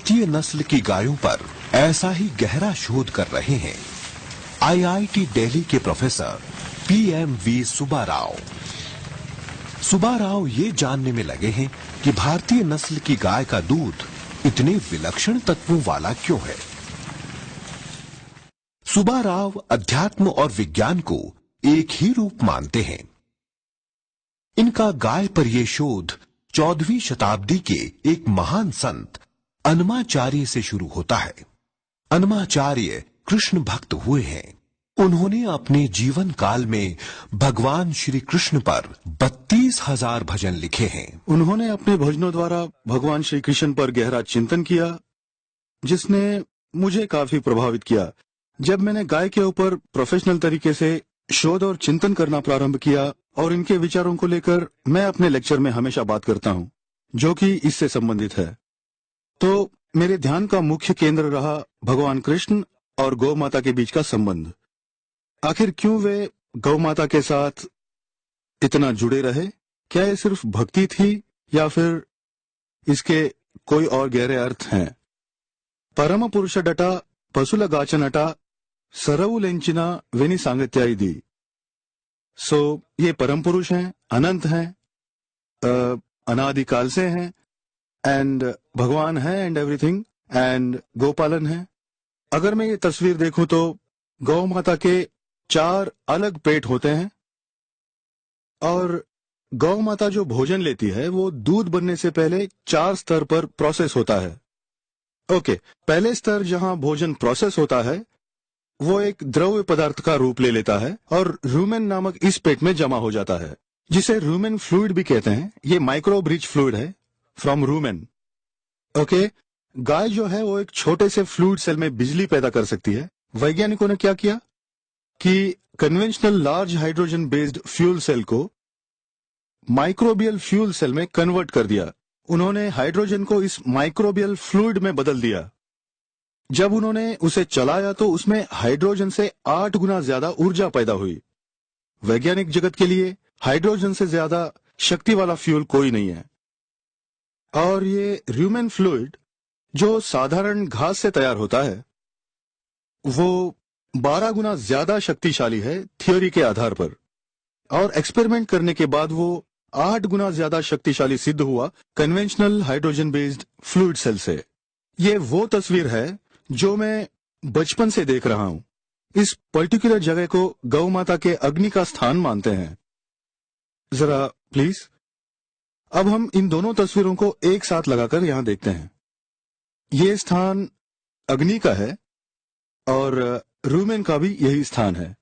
भारतीय नस्ल की गायों पर ऐसा ही गहरा शोध कर रहे हैं आईआईटी दिल्ली के प्रोफेसर पीएमवी सुब्बाराव। सुब्बाराव ये जानने में लगे हैं कि भारतीय नस्ल की गाय का दूध इतने विलक्षण तत्वों वाला क्यों है। सुब्बाराव अध्यात्म और विज्ञान को एक ही रूप मानते हैं। इनका गाय पर यह शोध 14वीं शताब्दी के एक महान संत अन्माचार्य से शुरू होता है। अन्माचार्य कृष्ण भक्त हुए हैं। उन्होंने अपने जीवन काल में भगवान श्री कृष्ण पर 32,000 भजन लिखे हैं। उन्होंने अपने भजनों द्वारा भगवान श्री कृष्ण पर गहरा चिंतन किया, जिसने मुझे काफी प्रभावित किया। जब मैंने गाय के ऊपर प्रोफेशनल तरीके से शोध और चिंतन करना प्रारंभ किया और इनके विचारों को लेकर मैं अपने लेक्चर में हमेशा बात करता हूं, जो कि इससे संबंधित है, तो मेरे ध्यान का मुख्य केंद्र रहा भगवान कृष्ण और गौ माता के बीच का संबंध। आखिर क्यों वे गौ माता के साथ इतना जुड़े रहे? क्या ये सिर्फ भक्ति थी या फिर इसके कोई और गहरे अर्थ हैं? परम पुरुष डटा पशुल गाचनटा सरवु लेंचिना वेनी सांगत्याई दी। सो ये परम पुरुष हैं, अनंत हैं, अनादिकाल से हैं, एंड भगवान है एंड एवरीथिंग, एंड गोपालन है। अगर मैं ये तस्वीर देखूं तो गौ माता के 4 अलग पेट होते हैं और गौ माता जो भोजन लेती है वो दूध बनने से पहले 4 स्तर पर प्रोसेस होता है। ओके, पहले स्तर जहां भोजन प्रोसेस होता है वो एक द्रव्य पदार्थ का रूप ले लेता है और रूमेन नामक इस पेट में जमा हो जाता है, जिसे रूमेन फ्लूइड भी कहते हैं। ये माइक्रोब रिच फ्लूइड है फ्रॉम रूमेन। ओके, गाय जो है वो एक छोटे से फ्लूइड सेल में बिजली पैदा कर सकती है। वैज्ञानिकों ने क्या किया कि conventional large hydrogen based fuel cell को माइक्रोबियल फ्यूल सेल में कन्वर्ट कर दिया। उन्होंने हाइड्रोजन को इस माइक्रोबियल फ्लूइड में बदल दिया। जब उन्होंने उसे चलाया तो उसमें हाइड्रोजन से 8 गुना ज्यादा ऊर्जा पैदा हुई। वैज्ञानिक जगत के लिए हाइड्रोजन से ज्यादा शक्ति वाला फ्यूल कोई नहीं है। और ये रूमेन फ्लूइड जो साधारण घास से तैयार होता है वो 12 गुना ज्यादा शक्तिशाली है थ्योरी के आधार पर, और एक्सपेरिमेंट करने के बाद वो 8 गुना ज्यादा शक्तिशाली सिद्ध हुआ conventional hydrogen based fluid cell से। ये वो तस्वीर है जो मैं बचपन से देख रहा हूं। इस पर्टिकुलर जगह को गौ माता के अग्नि का स्थान मानते हैं। जरा प्लीज अब हम इन दोनों तस्वीरों को एक साथ लगाकर यहां देखते हैं। ये स्थान अग्नि का है और रूमेन का भी यही स्थान है।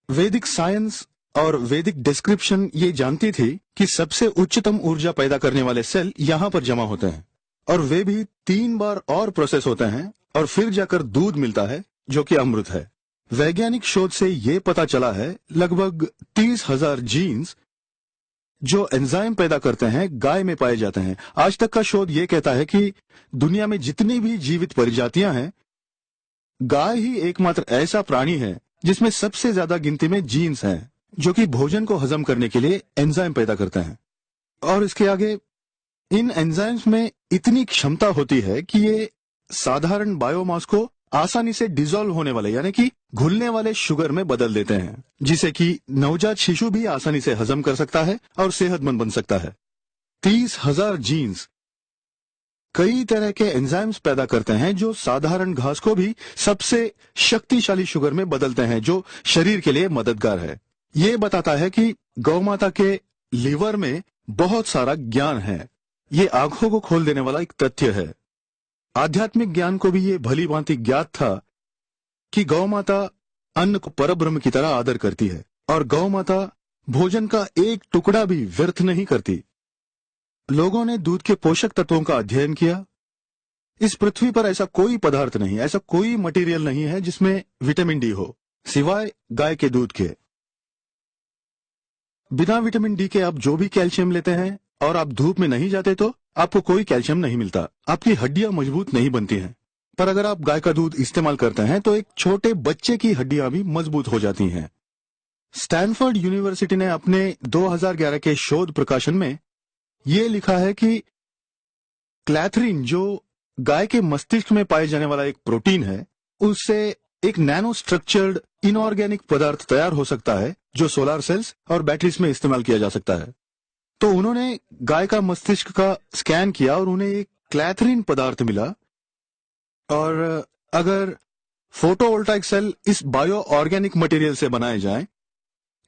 वैदिक साइंस और वैदिक डिस्क्रिप्शन ये जानती थी कि सबसे उच्चतम ऊर्जा पैदा करने वाले सेल यहां पर जमा होते हैं और वे भी 3 बार और प्रोसेस होते हैं और फिर जाकर दूध मिलता है जो कि अमृत है। वैज्ञानिक शोध से ये पता चला है लगभग 30,000 जीन्स जो एंजाइम पैदा करते हैं गाय में पाए जाते हैं। आज तक का शोध ये कहता है कि दुनिया में जितनी भी जीवित प्रजातियां हैं, गाय ही एकमात्र ऐसा प्राणी है जिसमें सबसे ज्यादा गिनती में जीन्स हैं जो कि भोजन को हजम करने के लिए एंजाइम पैदा करते हैं। और इसके आगे इन एंजाइम्स में इतनी क्षमता होती है कि ये साधारण बायोमास को आसानी से डिसॉल्व होने वाले यानी कि घुलने वाले शुगर में बदल देते हैं, जिसे कि नवजात शिशु भी आसानी से हजम कर सकता है और सेहतमंद बन सकता है। 30,000 जीन्स कई तरह के एंजाइम्स पैदा करते हैं जो साधारण घास को भी सबसे शक्तिशाली शुगर में बदलते हैं, जो शरीर के लिए मददगार है। ये बताता है कि गौ माता के लीवर में बहुत सारा ज्ञान है। ये आंखों को खोल देने वाला एक तथ्य है। आध्यात्मिक ज्ञान को भी ये भली भांति ज्ञात था कि गौ माता अन्न को परब्रह्म की तरह आदर करती है और गौ माता भोजन का एक टुकड़ा भी व्यर्थ नहीं करती। लोगों ने दूध के पोषक तत्वों का अध्ययन किया। इस पृथ्वी पर ऐसा कोई पदार्थ नहीं, ऐसा कोई मटेरियल नहीं है जिसमें विटामिन डी हो, सिवाय गाय के दूध के। बिना विटामिन डी के आप जो भी कैल्शियम लेते हैं और आप धूप में नहीं जाते तो आपको कोई कैल्शियम नहीं मिलता, आपकी हड्डियां मजबूत नहीं बनती हैं। पर अगर आप गाय का दूध इस्तेमाल करते हैं तो एक छोटे बच्चे की हड्डियां भी मजबूत हो जाती हैं। स्टैनफोर्ड यूनिवर्सिटी ने अपने 2011 के शोध प्रकाशन में ये लिखा है कि क्लैथरीन जो गाय के मस्तिष्क में पाए जाने वाला एक प्रोटीन है, उससे एक नैनो स्ट्रक्चर्ड इनऑर्गेनिक पदार्थ तैयार हो सकता है जो सोलर सेल्स और बैटरीज में इस्तेमाल किया जा सकता है। तो उन्होंने गाय का मस्तिष्क का स्कैन किया और उन्हें एक क्लैथरीन पदार्थ मिला। और अगर फोटोवोल्टाइक सेल इस बायो ऑर्गेनिक मटेरियल से बनाए जाएं,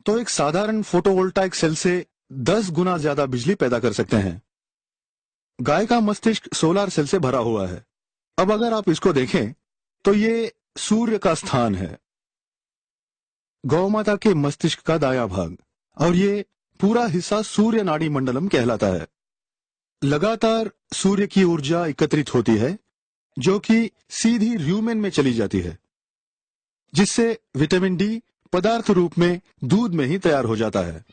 तो एक साधारण फोटोवोल्टाइक सेल से 10 गुना ज्यादा बिजली पैदा कर सकते हैं। गाय का मस्तिष्क सोलर सेल से भरा हुआ है। अब अगर आप इसको देखें तो ये सूर्य का स्थान है, गौ माता के मस्तिष्क का दायां भाग, और ये पूरा हिस्सा सूर्य नाड़ी मंडलम कहलाता है। लगातार सूर्य की ऊर्जा एकत्रित होती है जो कि सीधी र्यूमेन में चली जाती है, जिससे विटामिन डी पदार्थ रूप में दूध में ही तैयार हो जाता है।